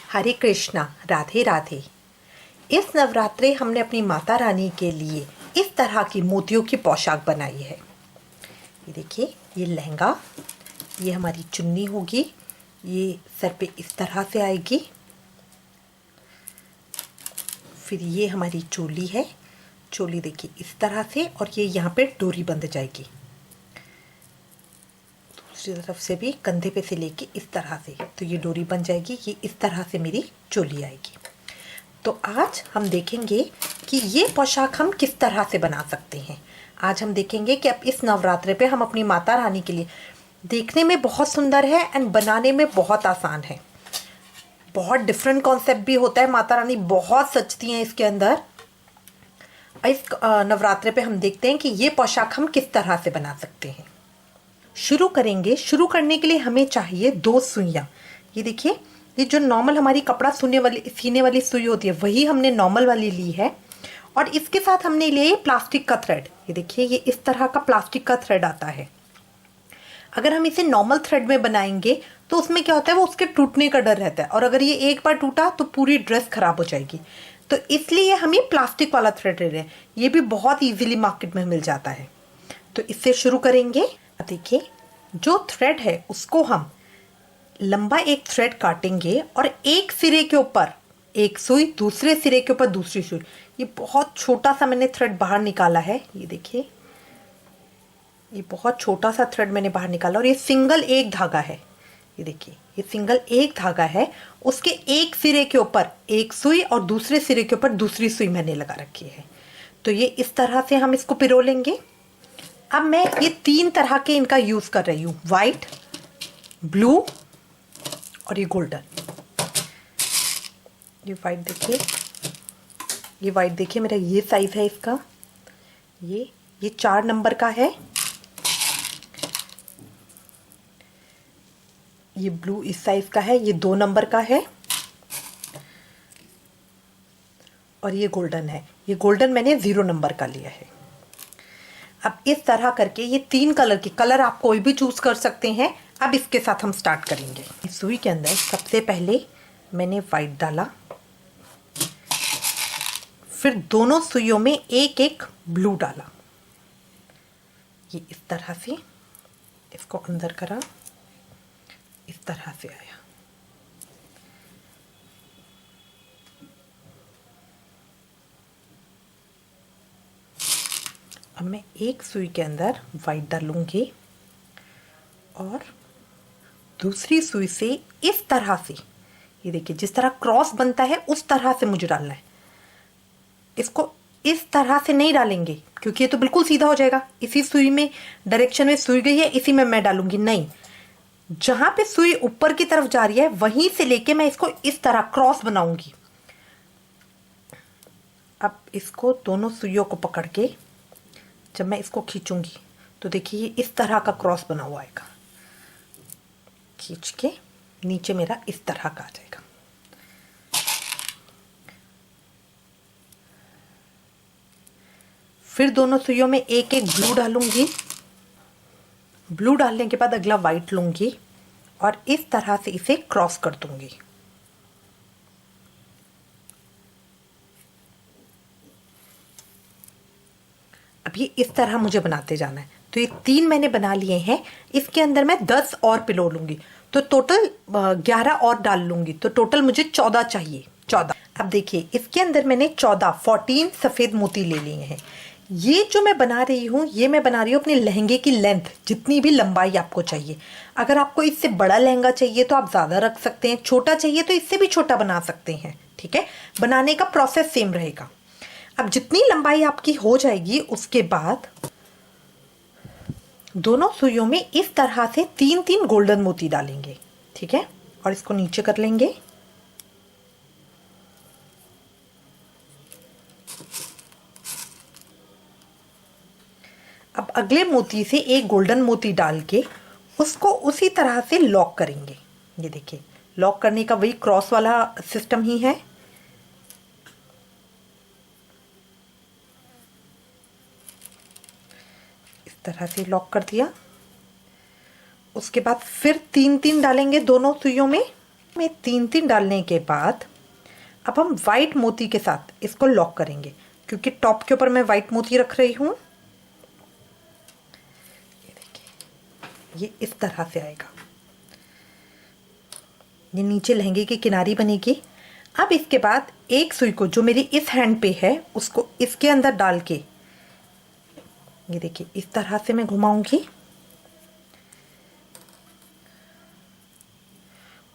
हरे कृष्णा, राधे राधे। इस नवरात्रे हमने अपनी माता रानी के लिए इस तरह की मोतियों की पोशाक बनाई है। ये देखिए, ये लहंगा, ये हमारी चुन्नी होगी, ये सर पे इस तरह से आएगी। फिर ये हमारी चोली है, चोली देखिए इस तरह से, और ये यहाँ पे डोरी बंध जाएगी। दूसरी तरफ से भी कंधे पे से लेके इस तरह से, तो ये डोरी बन जाएगी। ये इस तरह से मेरी चोली आएगी। तो आज हम देखेंगे कि ये पोशाक हम किस तरह से बना सकते हैं। आज हम देखेंगे कि अब इस नवरात्रे पे हम अपनी माता रानी के लिए, देखने में बहुत सुंदर है एंड बनाने में बहुत आसान है। बहुत डिफरेंट कॉन्सेप्ट भी होता है, माता रानी बहुत सजती हैं इसके अंदर। इस नवरात्रे पे हम देखते हैं कि ये पोशाक हम किस तरह से बना सकते हैं। शुरू करेंगे। शुरू करने के लिए हमें चाहिए 2 सुइयां। ये देखिए, ये जो नॉर्मल हमारी कपड़ा सीने वाली सुई होती है, वही हमने नॉर्मल वाली ली है। और इसके साथ हमने लिया प्लास्टिक का थ्रेड। ये देखिए, ये इस तरह का प्लास्टिक का थ्रेड आता है। अगर हम इसे नॉर्मल थ्रेड में बनाएंगे तो उसमें क्या होता है, वो उसके टूटने का डर रहता है, और अगर ये एक बार टूटा तो पूरी ड्रेस खराब हो जाएगी। तो इसलिए हम ये प्लास्टिक वाला थ्रेड ले रहे हैं। ये भी बहुत ईजिली मार्केट में मिल जाता है। तो इससे शुरू करेंगे। देखिए, जो थ्रेड है उसको हम लंबा एक थ्रेड काटेंगे और एक सिरे के ऊपर एक सुई, दूसरे सिरे के ऊपर दूसरी सुई। ये बहुत छोटा सा मैंने थ्रेड बाहर निकाला है। ये देखिए, ये बहुत छोटा सा थ्रेड मैंने बाहर निकाला, और ये सिंगल एक धागा है। ये देखिए, ये सिंगल एक धागा है। उसके एक सिरे के ऊपर एक सुई और दूसरे सिरे के ऊपर दूसरी सुई मैंने लगा रखी है। तो ये इस तरह से हम इसको पिरो लेंगे। अब मैं ये 3 तरह के इनका यूज कर रही हूँ, वाइट, ब्लू और ये गोल्डन। ये वाइट देखिए, ये वाइट देखिए, मेरा ये साइज है इसका। ये 4 नंबर का है। ये ब्लू इस साइज का है, ये 2 नंबर का है। और ये गोल्डन है। ये गोल्डन मैंने 0 नंबर का लिया है। अब इस तरह करके ये 3 कलर आप कोई भी चूज कर सकते हैं। अब इसके साथ हम स्टार्ट करेंगे। इस सुई के अंदर सबसे पहले मैंने वाइट डाला, फिर दोनों सुइयों में एक एक ब्लू डाला। ये इस तरह से इसको अंदर करा, इस तरह से आया। अब मैं एक सुई के अंदर वाइट डालूंगी और दूसरी सुई से इस तरह से, ये देखिए जिस तरह क्रॉस बनता है उस तरह से मुझे डालना है। इसको इस तरह से नहीं डालेंगे क्योंकि ये तो बिल्कुल सीधा हो जाएगा। इसी सुई में डायरेक्शन में सुई गई है, इसी में मैं डालूंगी नहीं। जहां पे सुई ऊपर की तरफ जा रही है वहीं से लेके मैं इसको इस तरह क्रॉस बनाऊंगी। अब इसको दोनों सुइयों को पकड़ के जब मैं इसको खींचूंगी तो देखिए ये इस तरह का क्रॉस बना हुआ आएगा। खींच के नीचे मेरा इस तरह का आ जाएगा। फिर दोनों सुइयों में एक एक ब्लू डालूंगी। ब्लू डालने के बाद अगला वाइट लूंगी और इस तरह से इसे क्रॉस कर दूंगी। अब ये इस तरह मुझे बनाते जाना है। तो ये 3 मैंने बना लिए हैं। इसके अंदर मैं 10 और पिलो लूंगी, तो टोटल 11 और डाल लूंगी। तो टोटल मुझे 14 चाहिए, 14। अब देखिए, इसके अंदर मैंने 14 सफेद मोती ले लिए हैं। ये जो मैं बना रही हूँ, ये मैं बना रही हूँ अपने लहंगे की लेंथ, जितनी भी लंबाई आपको चाहिए। अगर आपको इससे बड़ा लहंगा चाहिए तो आप ज़्यादा रख सकते हैं, छोटा चाहिए तो इससे भी छोटा बना सकते हैं। ठीक है, बनाने का प्रोसेस सेम रहेगा। अब जितनी लंबाई आपकी हो जाएगी उसके बाद दोनों सुइयों में इस तरह से 3-3 गोल्डन मोती डालेंगे। ठीक है, और इसको नीचे कर लेंगे। अब अगले मोती से एक गोल्डन मोती डाल के उसको उसी तरह से लॉक करेंगे। ये देखिए, लॉक करने का वही क्रॉस वाला सिस्टम ही है। इस तरह से लॉक कर दिया। उसके बाद फिर 3-3 डालेंगे दोनों सुइयों में। में 3-3 डालने के बाद अब हम वाइट मोती के साथ इसको लॉक करेंगे, क्योंकि टॉप के ऊपर मैं वाइट मोती रख रही हूँ। ये देखिए, ये इस तरह से आएगा, ये नीचे लहंगे की किनारी बनेगी। अब इसके बाद एक सुई को जो मेरी इस हैंड पे है उसको इसके अंदर डाल के ये देखिए इस तरह से मैं घुमाऊंगी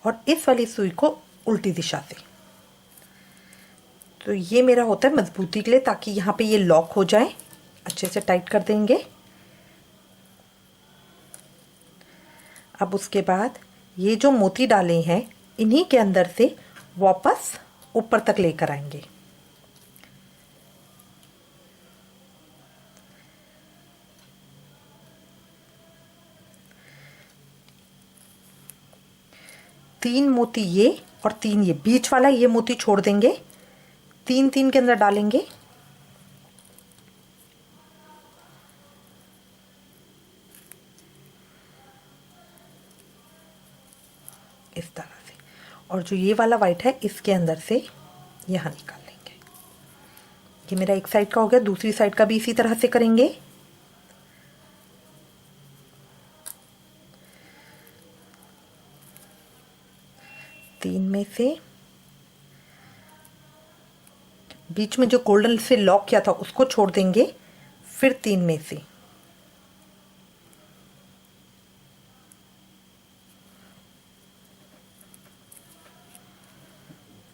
और इस वाली सुई को उल्टी दिशा से। तो ये मेरा होता है मजबूती के लिए, ताकि यहाँ पे ये लॉक हो जाए। अच्छे से टाइट कर देंगे। अब उसके बाद ये जो मोती डाले हैं इन्हीं के अंदर से वापस ऊपर तक लेकर आएंगे। तीन मोती ये और तीन ये, बीच वाला ये मोती छोड़ देंगे, 3-3 के अंदर डालेंगे। इस तरह से, और जो ये वाला वाइट है इसके अंदर से यहाँ निकाल लेंगे। ये मेरा एक साइड का हो गया, दूसरी साइड का भी इसी तरह से करेंगे। तीन में से बीच में जो गोल्डन से लॉक किया था उसको छोड़ देंगे, फिर 3 में से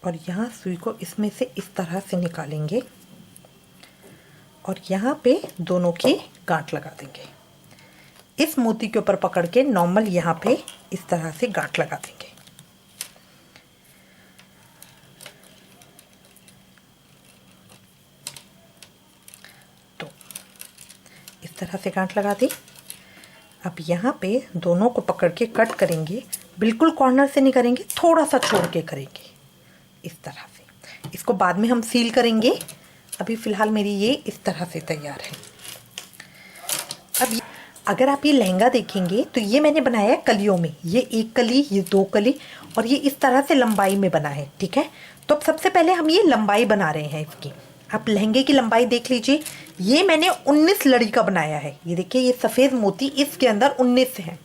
और यहाँ सुई को इसमें से इस तरह से निकालेंगे और यहाँ पे दोनों की गांठ लगा देंगे। इस मोती के ऊपर पकड़ के नॉर्मल यहाँ पे इस तरह से गांठ लगा देंगे। तो इस तरह से गांठ लगा दी। अब यहाँ पे दोनों को पकड़ के कट करेंगे, बिल्कुल कॉर्नर से नहीं करेंगे, थोड़ा सा छोड़ के करेंगे इस तरह से। इसको बाद में हम सील करेंगे, अभी फ़िलहाल मेरी ये इस तरह से तैयार है। अब अगर आप ये लहंगा देखेंगे तो ये मैंने बनाया है कलियों में, ये 1 कली, ये 2 कली और ये इस तरह से लंबाई में बना है। ठीक है, तो अब सबसे पहले हम ये लंबाई बना रहे हैं इसकी। आप लहंगे की लंबाई देख लीजिए, ये मैंने 19 लड़ी का बनाया है। ये देखिए, ये सफ़ेद मोती इसके अंदर 19 है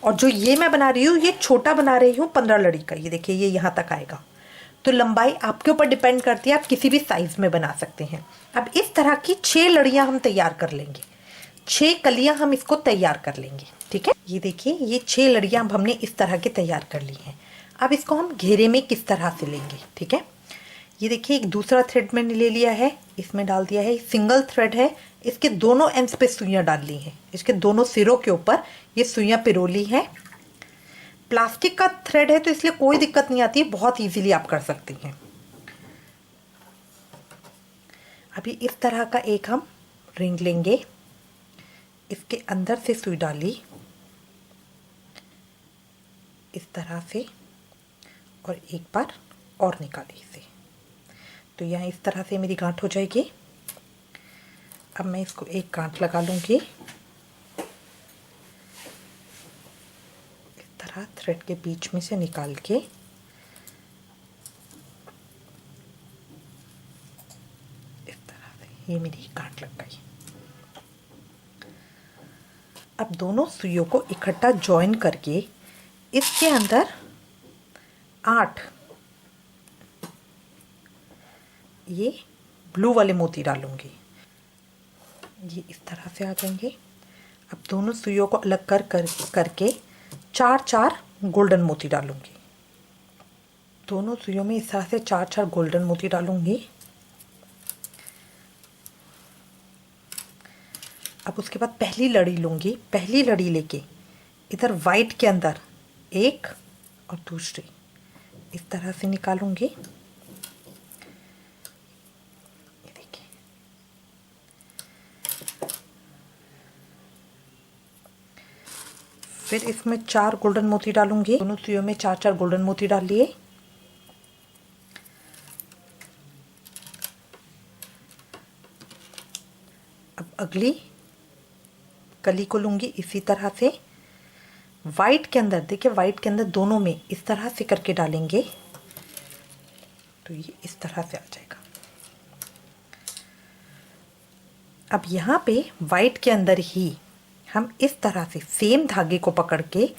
और जो ये मैं बना रही हूँ ये छोटा बना रही हूँ 15 लड़ी का। ये देखिए, ये यहाँ तक आएगा। तो लंबाई आपके ऊपर डिपेंड करती है, आप किसी भी साइज में बना सकते हैं। अब इस तरह की 6 लड़ियां हम तैयार कर लेंगे, 6 कलियां हम इसको तैयार कर लेंगे। ठीक है, ये देखिए, ये 6 लड़ियां अब हमने इस तरह के तैयार कर ली हैं। अब इसको हम घेरे में किस तरह से लेंगे। ठीक है, ये देखिए, एक दूसरा थ्रेड मैंने ले लिया है, इसमें डाल दिया है, सिंगल थ्रेड है, इसके दोनों एंड्स पे सुइयां डाल ली हैं, इसके दोनों सिरों के ऊपर ये सुइयां पिरोली हैं। प्लास्टिक का थ्रेड है तो इसलिए कोई दिक्कत नहीं आती, बहुत इजीली आप कर सकती हैं। अभी इस तरह का एक हम रिंग लेंगे, इसके अंदर से सुई डाली इस तरह से और एक बार और निकाली इसे, तो यहाँ इस तरह से मेरी गांठ हो जाएगी। अब मैं इसको एक गांठ लगा लूँगी, थ्रेड के बीच में से निकाल के इस तरह से ये मेरी गांठ लग गई। अब दोनों सुइयों को इकट्ठा जॉइन करके इसके अंदर 8 ये ब्लू वाले मोती डालूंगी, ये इस तरह से आ जाएंगे। अब दोनों सुइयों को अलग करके 4-4 गोल्डन मोती डालूंगी, दोनों सुइयों में इस तरह से 4-4 गोल्डन मोती डालूंगी। अब उसके बाद पहली लड़ी लूंगी, पहली लड़ी लेके इधर वाइट के अंदर एक और दूसरी इस तरह से निकालूंगी। ये देखिए, फिर इसमें 4 गोल्डन मोती डालूंगी, दोनों सुइयों में 4-4 गोल्डन मोती डाल लिए। अब अगली कली को लूंगी इसी तरह से, वाइट के अंदर, देखिए वाइट के अंदर दोनों में इस तरह से करके डालेंगे तो ये इस तरह से आ जाएगा। अब यहाँ पे वाइट के अंदर ही हम इस तरह से सेम धागे को पकड़ के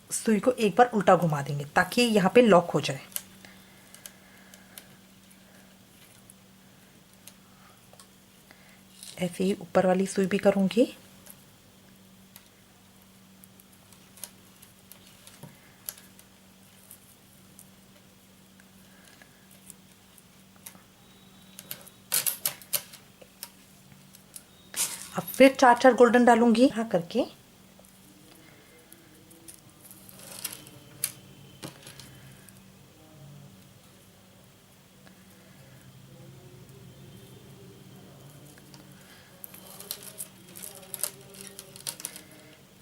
सुई को एक बार उल्टा घुमा देंगे ताकि यहाँ पे लॉक हो जाए। ऐसे ही ऊपर वाली सुई भी करूँगी। अब फिर 4-4 गोल्डन डालूंगी हाँ करके। ये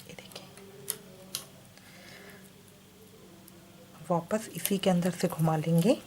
देखिए, वापस इसी के अंदर से घुमा लेंगे।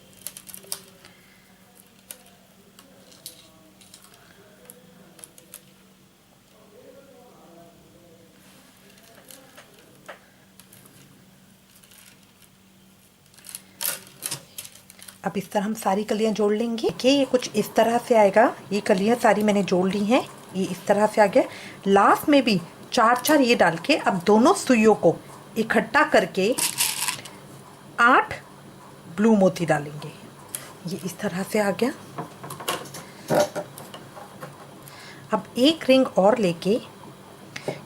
अब इस तरह हम सारी कलियां जोड़ लेंगे कि ये कुछ इस तरह से आएगा। ये कलियां सारी मैंने जोड़ ली हैं, ये इस तरह से आ गया। लास्ट में भी 4-4 ये डाल के अब दोनों सुइयों को इकट्ठा करके 8 ब्लू मोती डालेंगे। ये इस तरह से आ गया। अब एक रिंग और लेके,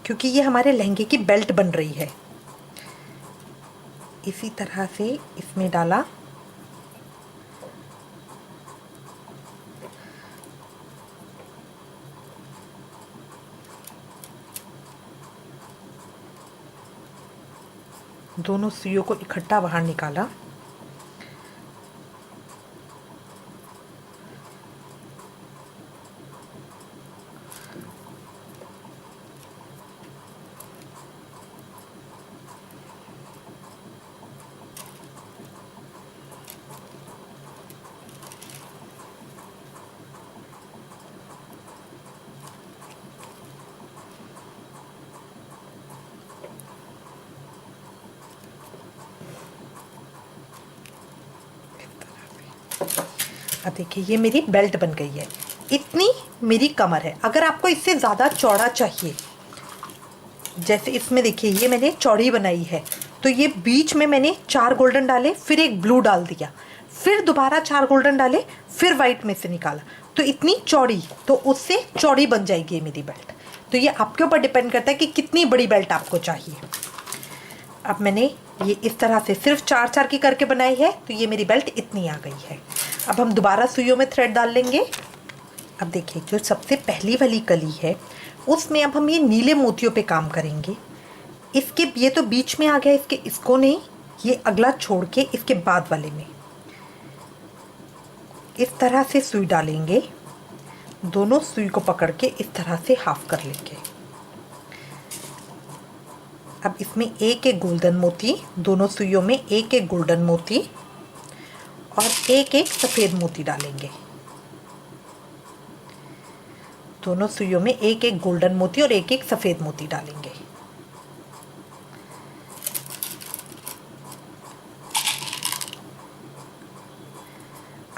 क्योंकि ये हमारे लहंगे की बेल्ट बन रही है, इसी तरह से इसमें डाला। दोनों सुइयों को इकट्ठा बाहर निकाला। अब देखिए ये मेरी बेल्ट बन गई है। इतनी मेरी कमर है। अगर आपको इससे ज़्यादा चौड़ा चाहिए, जैसे इसमें देखिए ये मैंने चौड़ी बनाई है, तो ये बीच में मैंने 4 गोल्डन डाले, फिर एक ब्लू डाल दिया, फिर दोबारा 4 गोल्डन डाले, फिर वाइट में से निकाला, तो इतनी चौड़ी, तो उससे चौड़ी बन जाएगी ये मेरी बेल्ट। तो ये आपके ऊपर डिपेंड करता है कि कितनी बड़ी बेल्ट आपको चाहिए। अब मैंने ये इस तरह से सिर्फ 4-4 की करके बनाई है, तो ये मेरी बेल्ट इतनी आ गई है। अब हम दोबारा सुइयों में थ्रेड डाल लेंगे। अब देखिए जो सबसे पहली वाली कली है उसमें अब हम ये नीले मोतियों पे काम करेंगे। इसके ये तो बीच में आ गया, इसको नहीं, ये अगला छोड़ के इसके बाद वाले में इस तरह से सुई डालेंगे। दोनों सुई को पकड़ के इस तरह से हाफ कर लेंगे। अब इसमें एक एक गोल्डन मोती, दोनों सुइयों में एक एक गोल्डन मोती और एक एक सफ़ेद मोती डालेंगे। दोनों सुइयों में एक एक गोल्डन मोती और एक एक सफ़ेद मोती डालेंगे।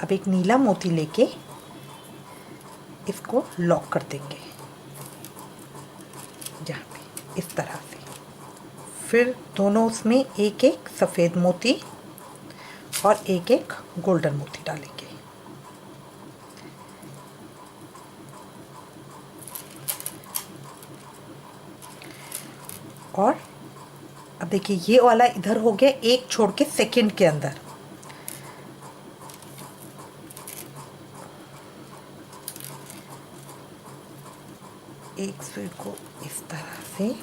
अब एक नीला मोती लेके इसको लॉक कर देंगे यहाँ पे इस तरह से। फिर दोनों उसमें एक एक सफ़ेद मोती और एक एक गोल्डन मोती डालेंगे। और अब देखिए ये वाला इधर हो गया, एक छोड़ के सेकंड के अंदर। एक सुई को इस तरह से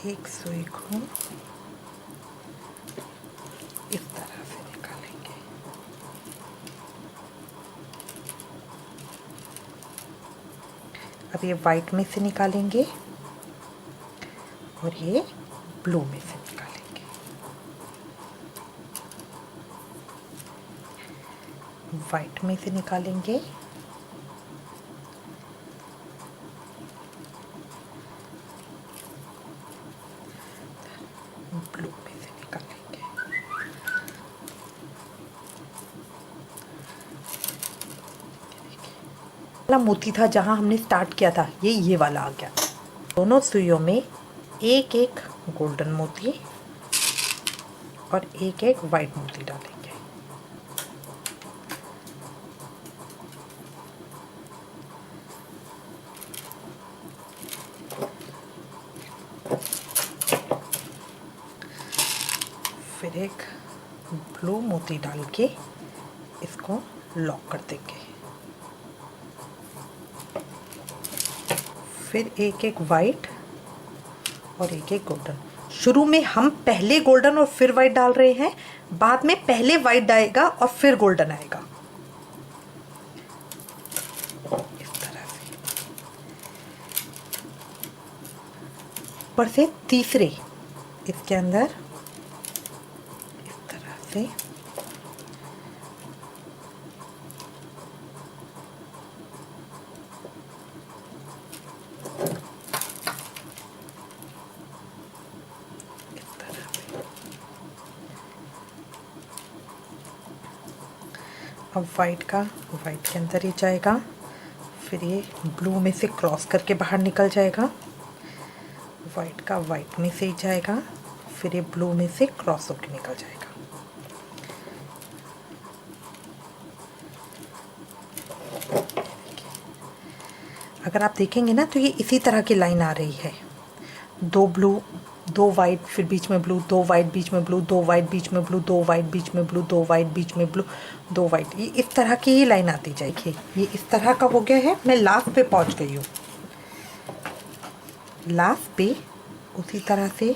एक सुई को इस तरह से निकालेंगे। अब ये वाइट में से निकालेंगे और ये ब्लू में से निकालेंगे। वाइट में से निकालेंगे, ब्लू में से निकालेंगे। वाला मोती था जहां हमने स्टार्ट किया था, ये वाला आ गया। दोनों सुइयों में एक एक गोल्डन मोती और एक एक वाइट मोती डालेंगे। फिर एक ब्लू मोती डाल के इसको लॉक कर देंगे। फिर एक एक वाइट और एक एक गोल्डन। शुरू में हम पहले गोल्डन और फिर वाइट डाल रहे हैं, बाद में पहले वाइट आएगा और फिर गोल्डन आएगा, इस तरह से। ऊपर से तीसरे इसके अंदर इस तरह से अब वाइट का वाइट के अंदर ही जाएगा, फिर ये ब्लू में से क्रॉस करके बाहर निकल जाएगा, वाइट का वाइट में से ही जाएगा, फिर ये ब्लू में से क्रॉस होकर निकल जाएगा। अगर आप देखेंगे ना तो ये इसी तरह की लाइन आ रही है, दो ब्लू, दो वाइट, फिर बीच में ब्लू, दो वाइट बीच में ब्लू, दो वाइट बीच में ब्लू, दो वाइट बीच में ब्लू, दो वाइट बीच में ब्लू, दो वाइट, ये इस तरह की ही लाइन आती जाएगी। ये इस तरह का हो गया है। मैं लास्ट पे पहुंच गई हूँ। लास्ट पे उसी तरह से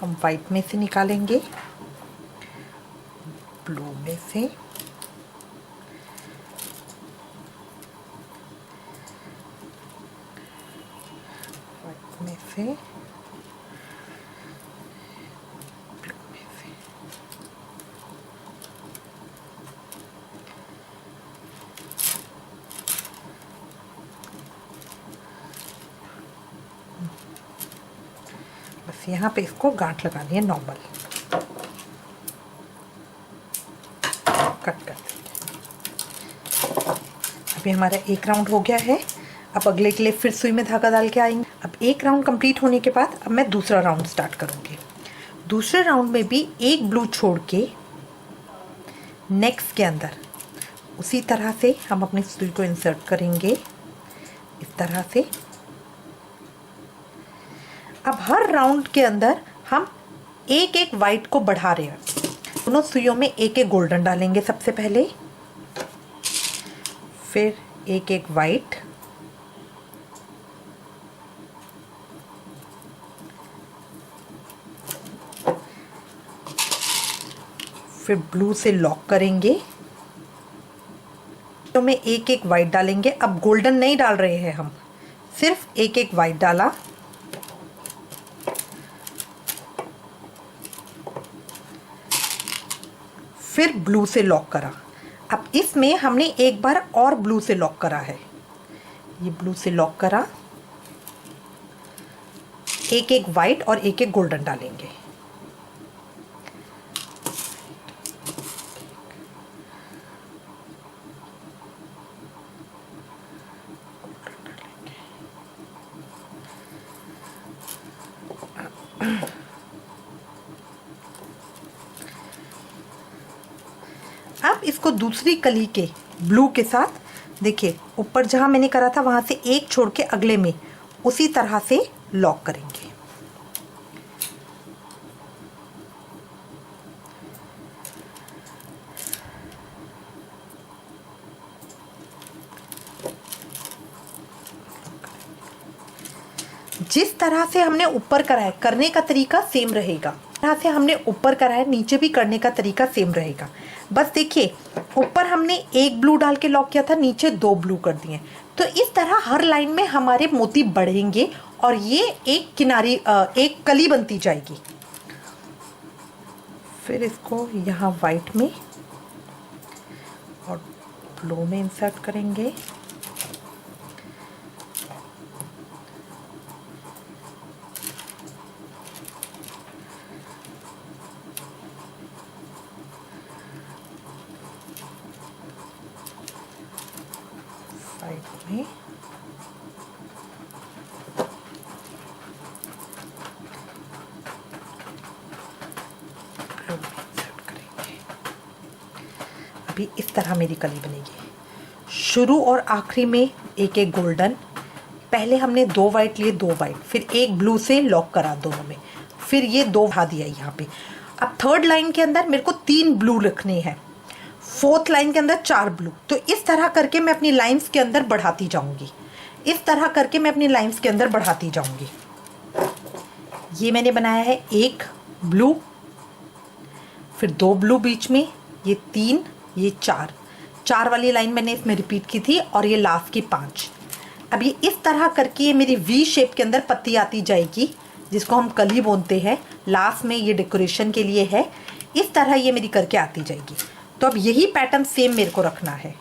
हम वाइट में से निकालेंगे, ब्लू में से, वाइट में से, बस यहाँ पे इसको गांठ लगानी है नॉर्मल, कट कर देंगे। अभी हमारा एक राउंड हो गया है। अब अगले के लिए फिर सुई में धागा डाल के आएंगे। अब एक राउंड कंप्लीट होने के बाद अब मैं दूसरा राउंड स्टार्ट करूँगी। दूसरे राउंड में भी एक ब्लू छोड़ के नेक्स्ट के अंदर उसी तरह से हम अपनी सुई को इंसर्ट करेंगे, इस तरह से। अब हर राउंड के अंदर हम एक एक वाइट को बढ़ा रहे हैं। दोनों सुइयों में एक एक गोल्डन डालेंगे सबसे पहले, फिर एक एक वाइट, फिर ब्लू से लॉक करेंगे, तो में एक एक वाइट डालेंगे। अब गोल्डन नहीं डाल रहे हैं हम, सिर्फ एक एक वाइट डाला, फिर ब्लू से लॉक करा। अब इसमें हमने एक बार और ब्लू से लॉक करा है, ये ब्लू से लॉक करा, एक एक वाइट और एक एक गोल्डन डालेंगे। अब इसको दूसरी कली के ब्लू के साथ देखिए, ऊपर जहां मैंने करा था वहां से एक छोड़ के अगले में उसी तरह से लॉक करेंगे। जिस तरह से हमने ऊपर करा है, करने का तरीका सेम रहेगा। तरह से हमने ऊपर करा है, नीचे भी करने का तरीका सेम रहेगा। बस देखिए, ऊपर हमने एक ब्लू डाल के लॉक किया था, नीचे दो ब्लू कर दिए। तो इस तरह हर लाइन में हमारे मोती बढ़ेंगे और ये एक किनारी एक कली बनती जाएगी। फिर इसको यहाँ वाइट में और ब्लो में इंसर्ट करेंगे। साइड में अभी इस तरह मेरी कली बनेगी। शुरू और आखिरी में एक एक गोल्डन, पहले हमने 2 वाइट लिए, 2 वाइट, फिर एक ब्लू से लॉक करा दोनों में, फिर ये 2 बढ़ा दिया यहाँ पे। अब थर्ड लाइन के अंदर मेरे को 3 ब्लू रखने हैं, फोर्थ लाइन के अंदर 4 ब्लू। तो इस तरह करके मैं अपनी लाइंस के अंदर बढ़ाती जाऊंगी, इस तरह करके मैं अपनी लाइंस के अंदर बढ़ाती जाऊंगी। ये मैंने बनाया है 1 ब्लू, फिर 2 ब्लू बीच में, ये 3, ये 4 वाली लाइन मैंने इसमें रिपीट की थी, और ये लास्ट की 5। अब ये इस तरह करके ये मेरी वी शेप के अंदर पत्ती आती जाएगी, जिसको हम कली बोलते हैं। लास्ट में ये डेकोरेशन के लिए है, इस तरह ये मेरी करके आती जाएगी। तो अब यही पैटर्न सेम मेरे को रखना है।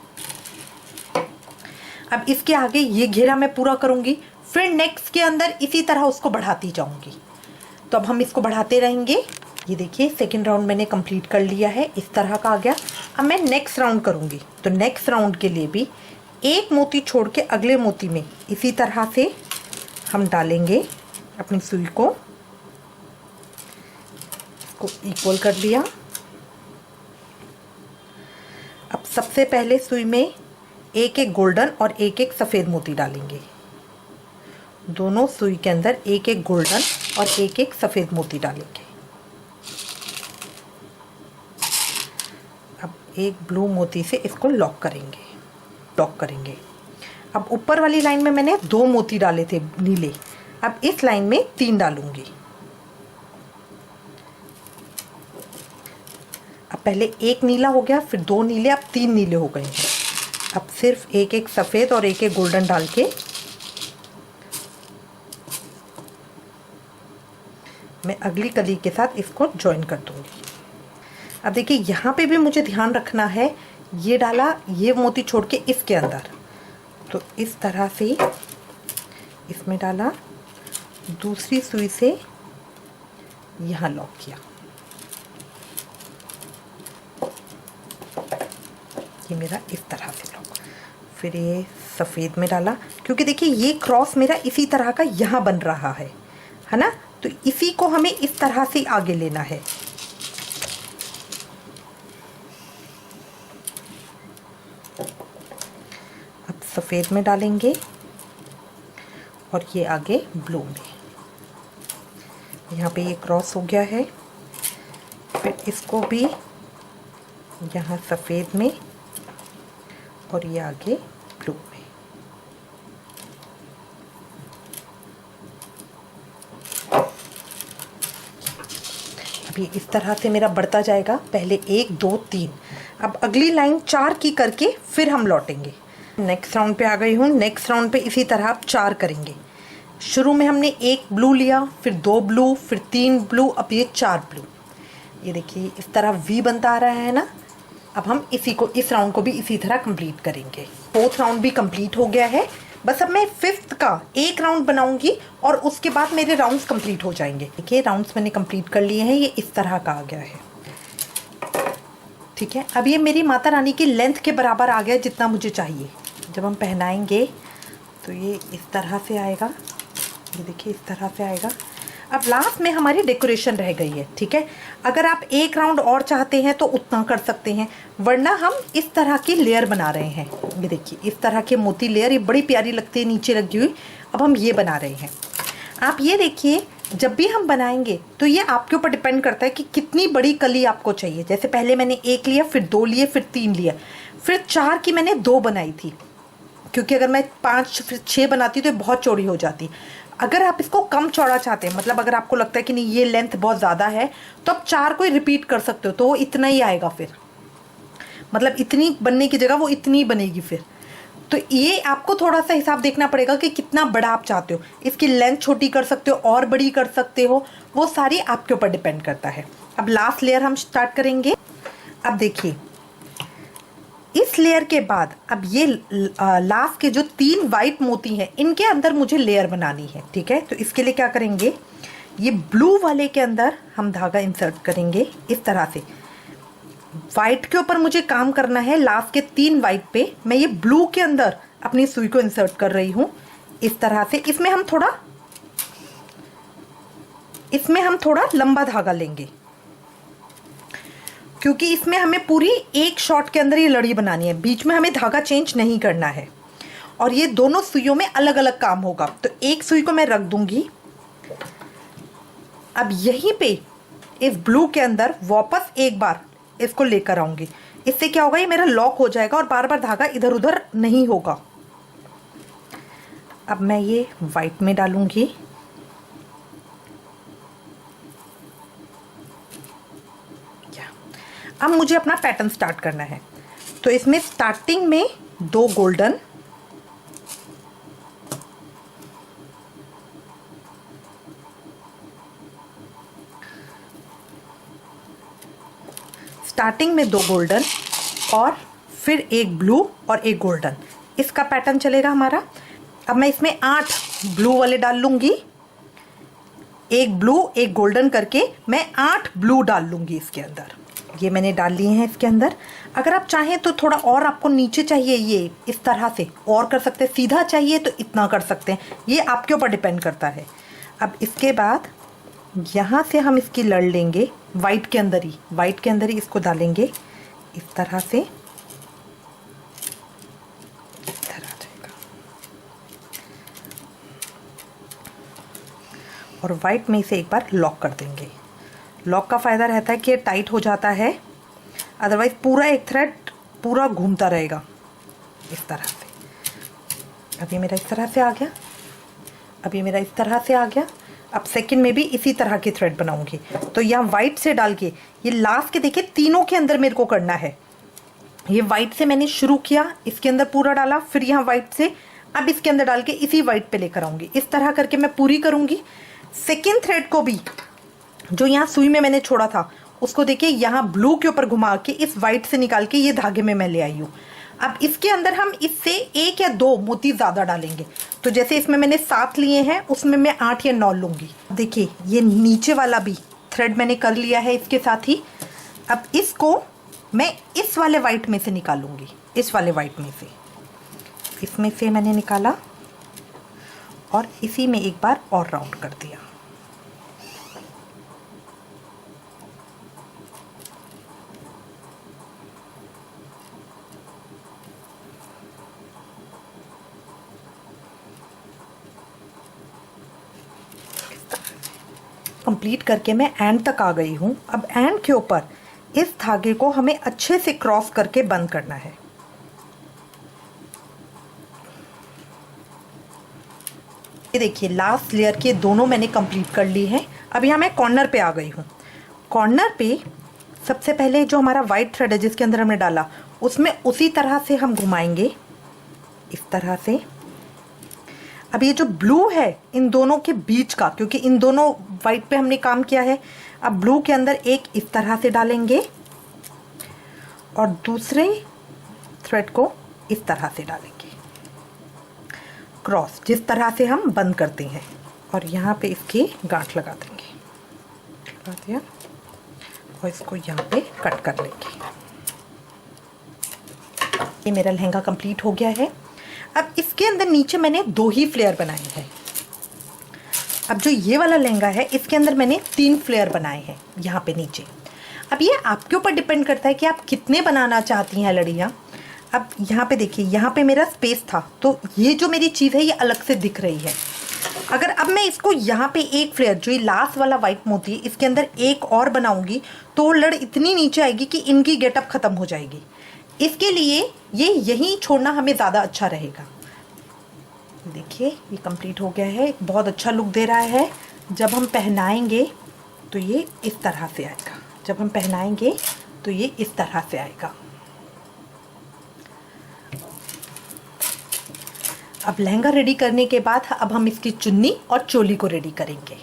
अब इसके आगे ये घेरा मैं पूरा करूंगी, फिर नेक्स्ट के अंदर इसी तरह उसको बढ़ाती जाऊंगी। तो अब हम इसको बढ़ाते रहेंगे। ये देखिए सेकंड राउंड मैंने कंप्लीट कर लिया है, इस तरह का आ गया। अब मैं नेक्स्ट राउंड करूंगी, तो नेक्स्ट राउंड के लिए भी एक मोती छोड़ के अगले मोती में इसी तरह से हम डालेंगे अपनी सुई को इक्वल कर लिया। अब सबसे पहले सुई में एक एक गोल्डन और एक एक सफ़ेद मोती डालेंगे। दोनों सुई के अंदर एक एक गोल्डन और एक एक सफ़ेद मोती डालेंगे। अब एक ब्लू मोती से इसको लॉक करेंगे। अब ऊपर वाली लाइन में मैंने 2 मोती डाले थे नीले, अब इस लाइन में 3 डालूंगी। अब पहले 1 नीला हो गया, फिर 2 नीले, अब 3 नीले हो गए हैं। अब सिर्फ एक एक सफ़ेद और एक एक गोल्डन डाल के मैं अगली कली के साथ इसको ज्वाइन कर दूंगी। अब देखिए यहाँ पे भी मुझे ध्यान रखना है, ये डाला, ये मोती छोड़ के इसके अंदर, तो इस तरह से इसमें डाला, दूसरी सुई से यहाँ लॉक किया। ये मेरा इस तरह से लॉक, फिर ये सफ़ेद में डाला, क्योंकि देखिए ये क्रॉस मेरा इसी तरह का यहाँ बन रहा है ना, तो इसी को हमें इस तरह से आगे लेना है। अब सफ़ेद में डालेंगे और ये आगे ब्लू में। यहाँ पे ये क्रॉस हो गया है, फिर इसको भी यहाँ सफ़ेद में और ये आगे ब्लू में। अभी इस तरह से मेरा बढ़ता जाएगा, पहले 1 2 3। अब अगली लाइन 4 की करके फिर हम लौटेंगे। नेक्स्ट राउंड पे आ गई हूँ। नेक्स्ट राउंड पे इसी तरह आप 4 करेंगे। शुरू में हमने 1 ब्लू लिया, फिर 2 ब्लू, फिर 3 ब्लू, अब ये 4 ब्लू। ये देखिए इस तरह वी बनता आ रहा है ना। अब हम इस राउंड को भी इसी तरह कंप्लीट करेंगे। 4th राउंड भी कंप्लीट हो गया है, बस अब मैं 5th का एक राउंड बनाऊंगी और उसके बाद मेरे राउंड्स कंप्लीट हो जाएंगे। देखिए राउंड्स मैंने कंप्लीट कर लिए हैं, ये इस तरह का आ गया है। ठीक है, अब ये मेरी माता रानी की लेंथ के बराबर आ गया जितना मुझे चाहिए। जब हम पहनाएंगे तो ये इस तरह से आएगा, ये देखिए इस तरह से आएगा। अब लास्ट में हमारी डेकोरेशन रह गई है। ठीक है, अगर आप एक राउंड और चाहते हैं तो उतना कर सकते हैं, वरना हम इस तरह की लेयर बना रहे हैं। ये देखिए इस तरह के मोती लेयर, ये बड़ी प्यारी लगती है नीचे लगी हुई। अब हम ये बना रहे हैं। आप ये देखिए जब भी हम बनाएंगे तो ये आपके ऊपर डिपेंड करता है कि कितनी बड़ी कली आपको चाहिए। जैसे पहले मैंने 1 लिया, फिर 2 लिए, फिर 3 लिया, फिर 4 की मैंने 2 बनाई थी, क्योंकि अगर मैं 5 फिर 6 बनाती तो ये बहुत चौड़ी हो जाती। अगर आप इसको कम चौड़ा चाहते हैं, मतलब अगर आपको लगता है कि नहीं ये लेंथ बहुत ज़्यादा है, तो आप 4 को ही रिपीट कर सकते हो, तो वो इतना ही आएगा। फिर मतलब इतनी बनने की जगह वो इतनी बनेगी फिर। तो ये आपको थोड़ा सा हिसाब देखना पड़ेगा कि कितना बड़ा आप चाहते हो। इसकी लेंथ छोटी कर सकते हो और बड़ी कर सकते हो, वो सारी आपके ऊपर डिपेंड करता है। अब लास्ट लेयर हम स्टार्ट करेंगे। अब देखिए इस लेयर के बाद अब ये लास्ट के जो 3 वाइट मोती हैं इनके अंदर मुझे लेयर बनानी है, ठीक है। तो इसके लिए क्या करेंगे, ये ब्लू वाले के अंदर हम धागा इंसर्ट करेंगे इस तरह से। वाइट के ऊपर मुझे काम करना है, लास्ट के 3 वाइट पे मैं ये ब्लू के अंदर अपनी सुई को इंसर्ट कर रही हूँ इस तरह से। इसमें हम थोड़ा लंबा धागा लेंगे, क्योंकि इसमें हमें पूरी एक शॉट के अंदर ये लड़ी बनानी है, बीच में हमें धागा चेंज नहीं करना है। और ये दोनों सुइयों में अलग अलग काम होगा। तो एक सुई को मैं रख दूंगी, अब यहीं पे इस ब्लू के अंदर वापस एक बार इसको लेकर आऊंगी। इससे क्या होगा, ये मेरा लॉक हो जाएगा और बार बार धागा इधर उधर नहीं होगा। अब मैं ये वाइट में डालूंगी, अब मुझे अपना पैटर्न स्टार्ट करना है। तो इसमें स्टार्टिंग में 2 गोल्डन, और फिर एक ब्लू और एक गोल्डन, इसका पैटर्न चलेगा हमारा। अब मैं इसमें 8 ब्लू वाले डाल लूंगी, एक ब्लू एक गोल्डन करके मैं 8 ब्लू डाल लूंगी इसके अंदर। ये मैंने डाल लिए हैं इसके अंदर। अगर आप चाहें तो थोड़ा और आपको नीचे चाहिए ये इस तरह से और कर सकते हैं, सीधा चाहिए तो इतना कर सकते हैं, ये आपके ऊपर डिपेंड करता है। अब इसके बाद यहाँ से हम इसकी लड़ लेंगे वाइट के अंदर ही इसको डालेंगे इस तरह से, इस तरह आ जाएगा। और वाइट में इसे एक बार लॉक कर देंगे। लॉक का फ़ायदा रहता है कि ये टाइट हो जाता है, अदरवाइज पूरा एक थ्रेड पूरा घूमता रहेगा इस तरह से। अब ये मेरा इस तरह से आ गया, अब सेकंड में भी इसी तरह की थ्रेड बनाऊंगी। तो यहाँ वाइट से डाल के ये लास्ट के देखिए तीनों के अंदर मेरे को करना है। ये वाइट से मैंने शुरू किया, इसके अंदर पूरा डाला, फिर यहाँ वाइट से अब इसके अंदर डाल के इसी वाइट पे लेकर आऊंगी। इस तरह करके मैं पूरी करूंगी। सेकेंड थ्रेड को भी जो यहाँ सुई में मैंने छोड़ा था उसको देखिए यहाँ ब्लू के ऊपर घुमा के इस वाइट से निकाल के ये धागे में मैं ले आई हूँ। अब इसके अंदर हम इससे 1 या 2 मोती ज़्यादा डालेंगे। तो जैसे इसमें मैंने 7 लिए हैं, उसमें मैं 8 या 9 लूँगी। देखिए ये नीचे वाला भी थ्रेड मैंने कर लिया है इसके साथ ही। अब इसको मैं इस वाले वाइट में से निकालूंगी, इस वाले वाइट में से, इसमें से मैंने निकाला और इसी में एक बार और राउंड कर दिया। कंप्लीट करके मैं एंड तक आ गई हूँ। अब एंड के ऊपर इस धागे को हमें अच्छे से क्रॉस करके बंद करना है। ये देखिए लास्ट लेयर के दोनों मैंने कंप्लीट कर ली है। अब यहाँ मैं कॉर्नर पे आ गई हूँ। कॉर्नर पे सबसे पहले जो हमारा वाइट थ्रेड है जिसके अंदर हमने डाला, उसमें उसी तरह से हम घुमाएंगे इस तरह से। अब ये जो ब्लू है इन दोनों के बीच का, क्योंकि इन दोनों वाइट पे हमने काम किया है, अब ब्लू के अंदर एक इस तरह से डालेंगे और दूसरे थ्रेड को इस तरह से डालेंगे क्रॉस, जिस तरह से हम बंद करते हैं। और यहाँ पे इसकी गांठ लगा देंगे, लगा दिया, और इसको यहाँ पे कट कर लेंगे। ये मेरा लहंगा कंप्लीट हो गया है। अब इसके अंदर नीचे मैंने 2 ही फ्लेयर बनाए हैं। अब जो ये वाला लहंगा है इसके अंदर मैंने 3 फ्लेयर बनाए हैं यहाँ पे नीचे। अब ये आपके ऊपर डिपेंड करता है कि आप कितने बनाना चाहती हैं लड़ियाँ। अब यहाँ पे देखिए, यहाँ पे मेरा स्पेस था तो ये जो मेरी चीज़ है ये अलग से दिख रही है। अगर अब मैं इसको यहाँ पे एक फ्लेयर, जो ये लास्ट वाला वाइट मोती, इसके अंदर एक और बनाऊंगी तो लड़ इतनी नीचे आएगी कि इनकी गेटअप ख़त्म हो जाएगी। इसके लिए ये यहीं छोड़ना हमें ज़्यादा अच्छा रहेगा। देखिए ये कंप्लीट हो गया है, बहुत अच्छा लुक दे रहा है। जब हम पहनाएंगे तो ये इस तरह से आएगा, जब हम पहनाएंगे तो ये इस तरह से आएगा। अब लहंगा रेडी करने के बाद अब हम इसकी चुन्नी और चोली को रेडी करेंगे।